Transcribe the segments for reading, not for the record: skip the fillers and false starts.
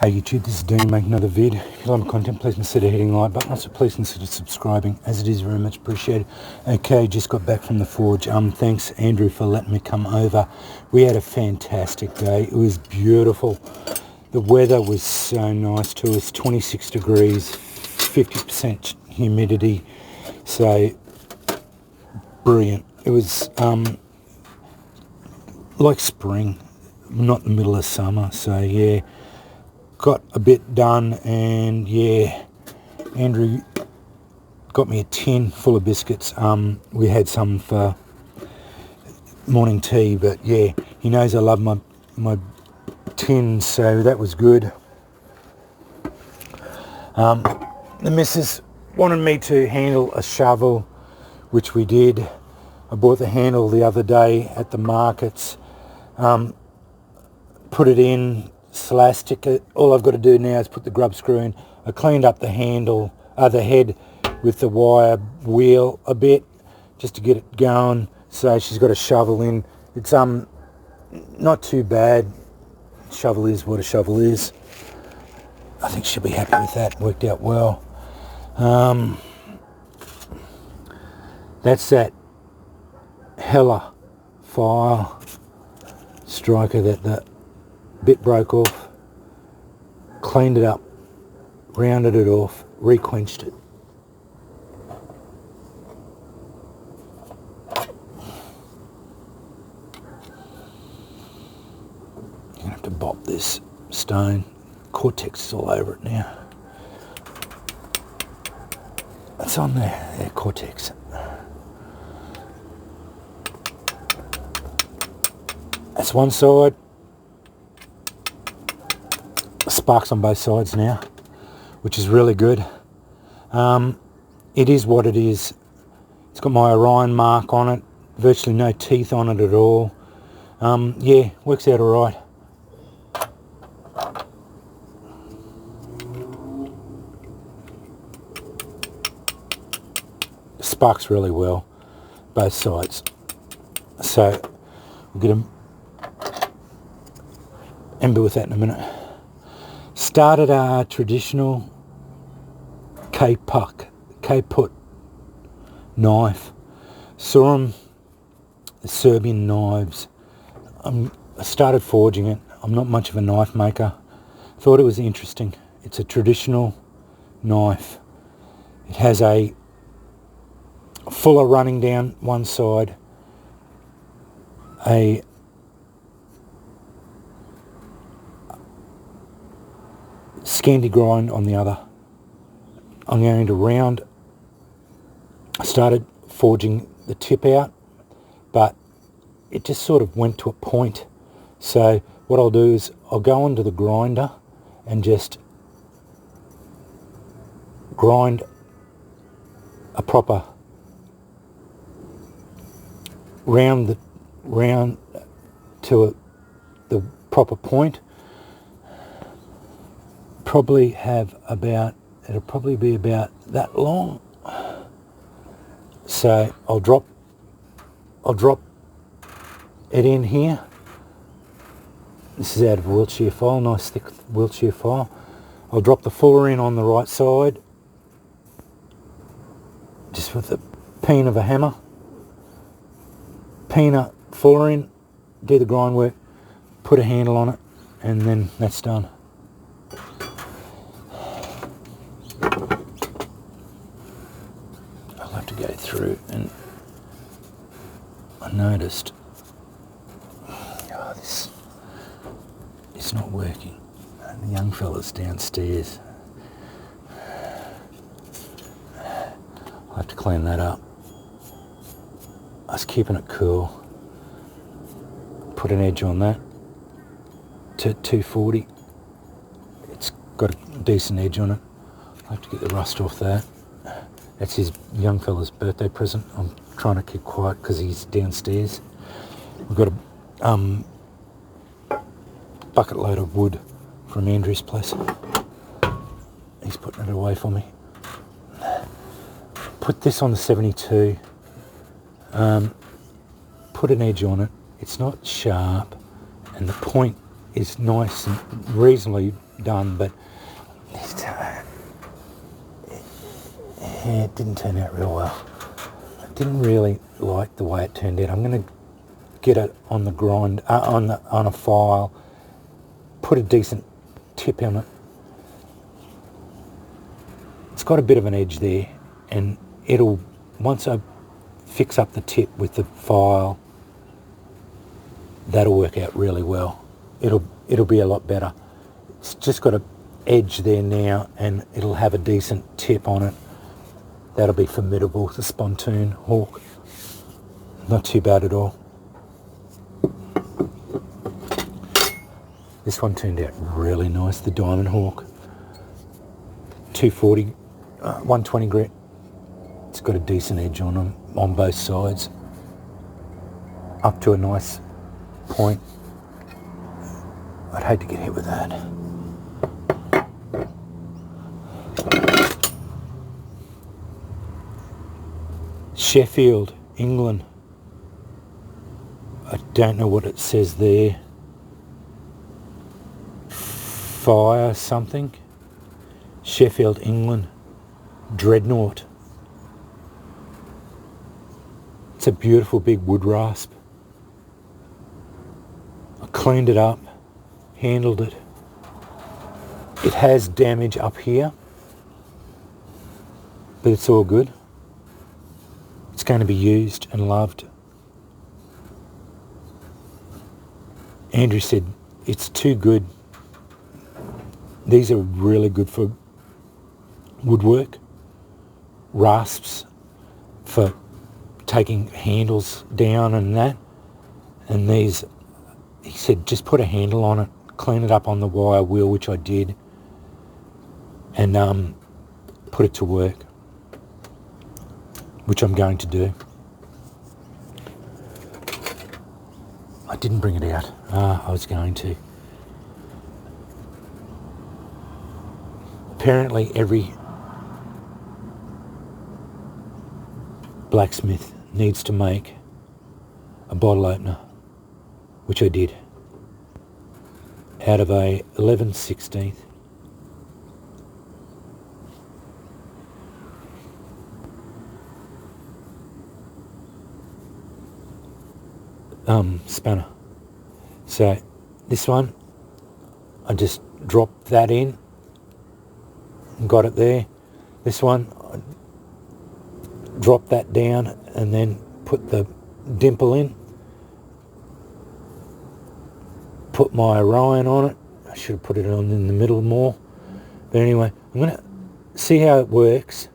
Hey YouTube, this is Dean making another vid. If you like my content, please consider hitting the like button. Also, please consider subscribing, as it is very much appreciated. Okay, just got back from the forge. Thanks Andrew for letting me come over. We had a fantastic day. It was beautiful. The weather was so nice to us. 26 degrees, 50% humidity. So brilliant. It was like spring, not the middle of summer. So yeah. Got a bit done, and yeah, Andrew got me a tin full of biscuits. We had some for morning tea, but yeah, he knows I love my tins, so that was good. The missus wanted me to handle a shovel, which we did. I bought the handle the other day at the markets. Put it in, stick it. All I've got to do now is put the grub screw in. I cleaned up the handle, the head with the wire wheel a bit just to get it going. So she's got a shovel in. It's not too bad. Shovel is what a shovel is. I think she'll be happy with that. Worked out well. That's that Hella file striker that the bit broke off. Cleaned it up, rounded it off, re-quenched it. You're gonna have to bop this stone. Cortex is all over it now. It's on there, yeah, Cortex. That's one side. Sparks on both sides now, which is really good. It is what it is. It's got my Orion mark on it, virtually no teeth on it at all. Yeah, works out all right. Sparks really well, both sides. So we'll get them ember with that in a minute. Started our traditional K-put knife. Saw them, the Serbian knives. I started forging it. I'm not much of a knife maker. Thought it was interesting. It's a traditional knife. It has a fuller running down one side, a scanty grind on the other. I'm going to I started forging the tip out, but it just sort of went to a point. So what I'll do is I'll go onto the grinder and just grind a proper round to the proper point. It'll probably be about that long. So I'll drop it in here. This is out of a Wiltshire file, nice thick Wiltshire file. I'll drop the fuller in on the right side, just with the peen of a hammer. Peen a fuller in, do the grind work, put a handle on it, and then that's done. I'll have to go through, and I noticed this is not working. And the young fella's downstairs. I'll have to clean that up. I was keeping it cool. Put an edge on that to 240. It's got a decent edge on it. I'll have to get the rust off that. That's his young fella's birthday present. I'm trying to keep quiet because he's downstairs. We've got a bucket load of wood from Andrew's place. He's putting it away for me. Put this on the 72. Put an edge on it. It's not sharp, and the point is nice and reasonably done, but it didn't turn out real well. I didn't really like the way it turned out. I'm going to get it on the grind, on a file, put a decent tip on it. It's got a bit of an edge there, and it'll, once I fix up the tip with the file, that'll work out really well. It'll be a lot better. It's just got an edge there now, and it'll have a decent tip on it. That'll be formidable. The Spontoon Hawk, not too bad at all. This one turned out really nice, the Diamond Hawk. 240, 120 grit. It's got a decent edge on them, on both sides. Up to a nice point. I'd hate to get hit with that. Sheffield, England. I don't know what it says there. Fire something. Sheffield, England. Dreadnought. It's a beautiful big wood rasp. I cleaned it up, handled it. It has damage up here, but it's all good. It's going to be used and loved. Andrew said it's too good. These are really good for woodwork, rasps, for taking handles down and that. And these, he said, just put a handle on it, clean it up on the wire wheel, which I did, and put it to work, which I'm going to do. I didn't bring it out. I was going to. Apparently every blacksmith needs to make a bottle opener, which I did, out of a 11/16. Spanner. So this one, I just dropped that in and got it there. This one, I dropped that down and then put the dimple in. Put my Orion on it. I should have put it on in the middle more. But anyway, I'm going to see how it works.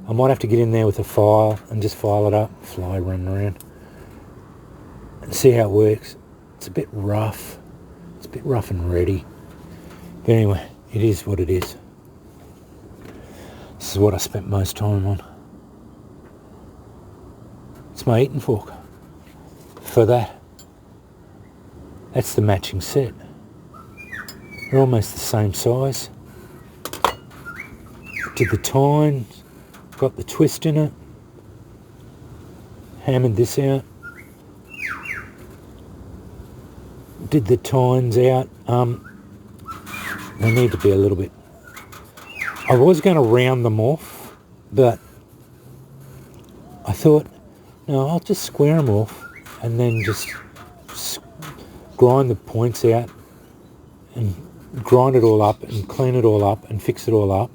I might have to get in there with a file and just file it up. Fly running around. And see how it works. It's a bit rough. It's a bit rough and ready. But anyway, it is what it is. This is what I spent most time on. It's my eating fork. For that. That's the matching set. They're almost the same size. Did the tines, got the twist in it. Hammered this out. Did the tines out. They need to be a little bit. I was going to round them off, but I thought, no, I'll just square them off and then just grind the points out and grind it all up and clean it all up and fix it all up.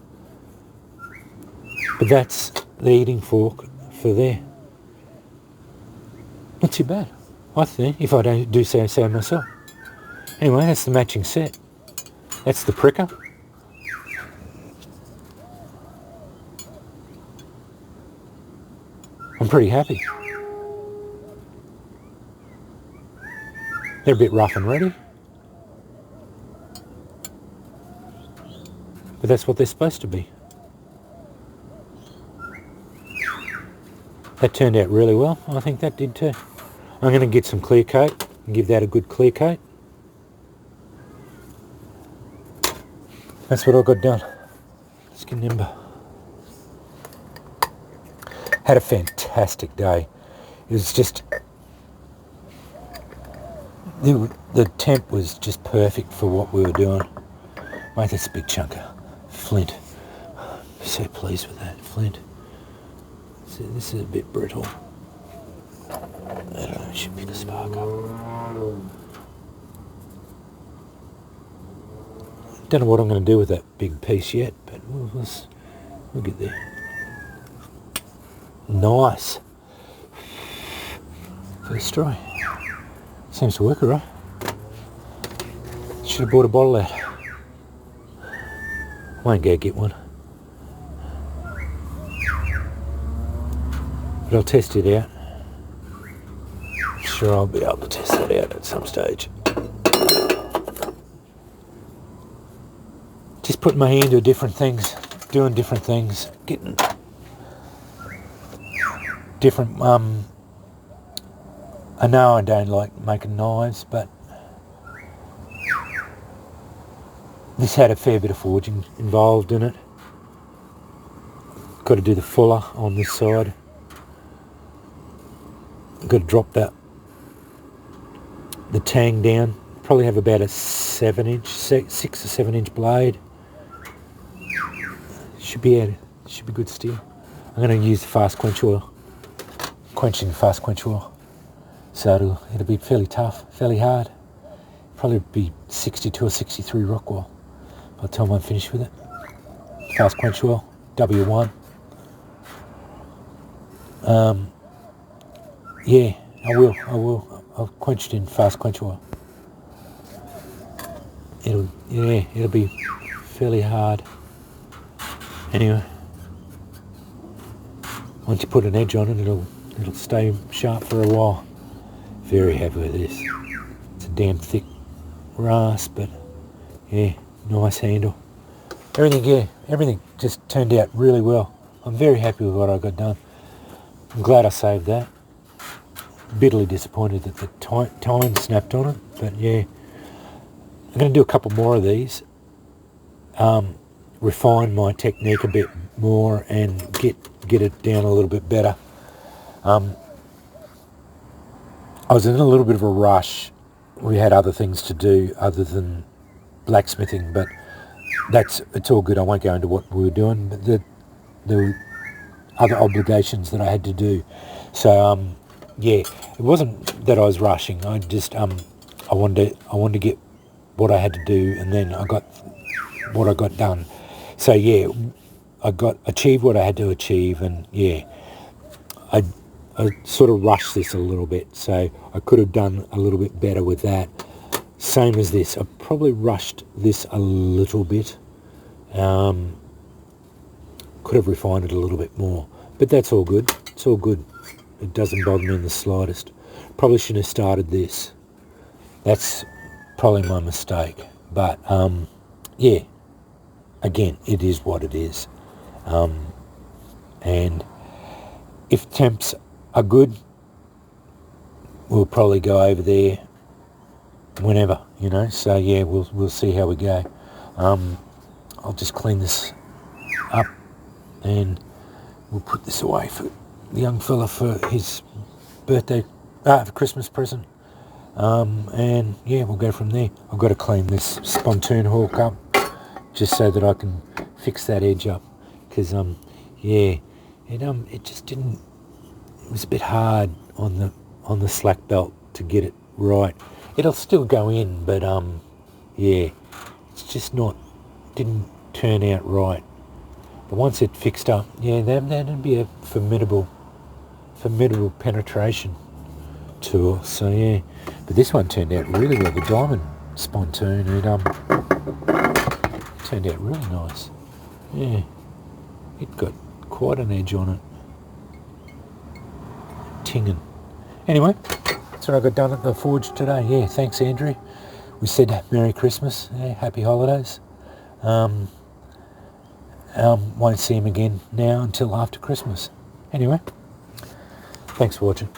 But that's the eating fork for there. Not too bad, I think, if I don't do so myself. Anyway, that's the matching set. That's the pricker. I'm pretty happy. They're a bit rough and ready. But that's what they're supposed to be. That turned out really well. I think that did too. I'm going to get some clear coat and give that a good clear coat. That's what I got done. Let's get nimble. Had a fantastic day. It was just The temp was just perfect for what we were doing. Mate, that's a big chunk of flint. I'm so pleased with that flint. So this is a bit brittle. I don't know, it should pick a spark up. Don't know what I'm going to do with that big piece yet, but we'll get there. Nice. First try. Seems to work alright. Should have bought a bottle out. Won't go get one. But I'll test it out. I'm sure I'll be able to test that out at some stage. Just putting my hand to different things, doing different things, getting different, I know I don't like making knives, but this had a fair bit of forging involved in it. Got to do the fuller on this side. Got to drop the tang down. Probably have about a 6 or 7 inch blade. Should be good steel. I'm going to use the fast quench oil, quenching fast quench oil. So it'll be fairly tough, fairly hard. Probably be 62 or 63 Rockwell by the time I'm finished with it. Fast quench oil, W1. Yeah, I will. I've quenched in fast quench oil. It'll be fairly hard. Anyway, once you put an edge on it, it'll stay sharp for a while. Very happy with this. It's a damn thick rasp, but yeah, nice handle. Everything just turned out really well. I'm very happy with what I got done. I'm glad I saved that. Bitterly disappointed that the tine snapped on it, but yeah. I'm going to do a couple more of these. Refine my technique a bit more and get it down a little bit better. I was in a little bit of a rush. We had other things to do other than blacksmithing, but it's all good. I won't go into what we were doing, but there were other obligations that I had to do. So yeah, it wasn't that I was rushing. I just I wanted to get what I had to do, and then I got what I got done. So yeah, I achieved what I had to achieve, and yeah, I sort of rushed this a little bit, so I could have done a little bit better with that. Same as this, I probably rushed this a little bit. Could have refined it a little bit more, but that's all good. It's all good. It doesn't bother me in the slightest. Probably shouldn't have started this. That's probably my mistake. But yeah, again, it is what it is. And if temps are good, we'll probably go over there whenever, So yeah, we'll see how we go. I'll just clean this up and we'll put this away for the young fella for his birthday, for Christmas present. And yeah, we'll go from there. I've got to clean this spontoon hawk up just so that I can fix that edge up, because yeah, it just didn't. It was a bit hard on the slack belt to get it right. It'll still go in, but yeah, it's just didn't turn out right. But once it fixed up, yeah, that'd be a formidable penetration tool. So yeah, but this one turned out really well. The diamond spontoon, it turned out really nice. Yeah, it got quite an edge on it. Tinging. Anyway, that's what I got done at the forge today. Yeah, thanks Andrew. We said Merry Christmas, yeah, Happy Holidays. Won't see him again now until after Christmas. Anyway, thanks for watching.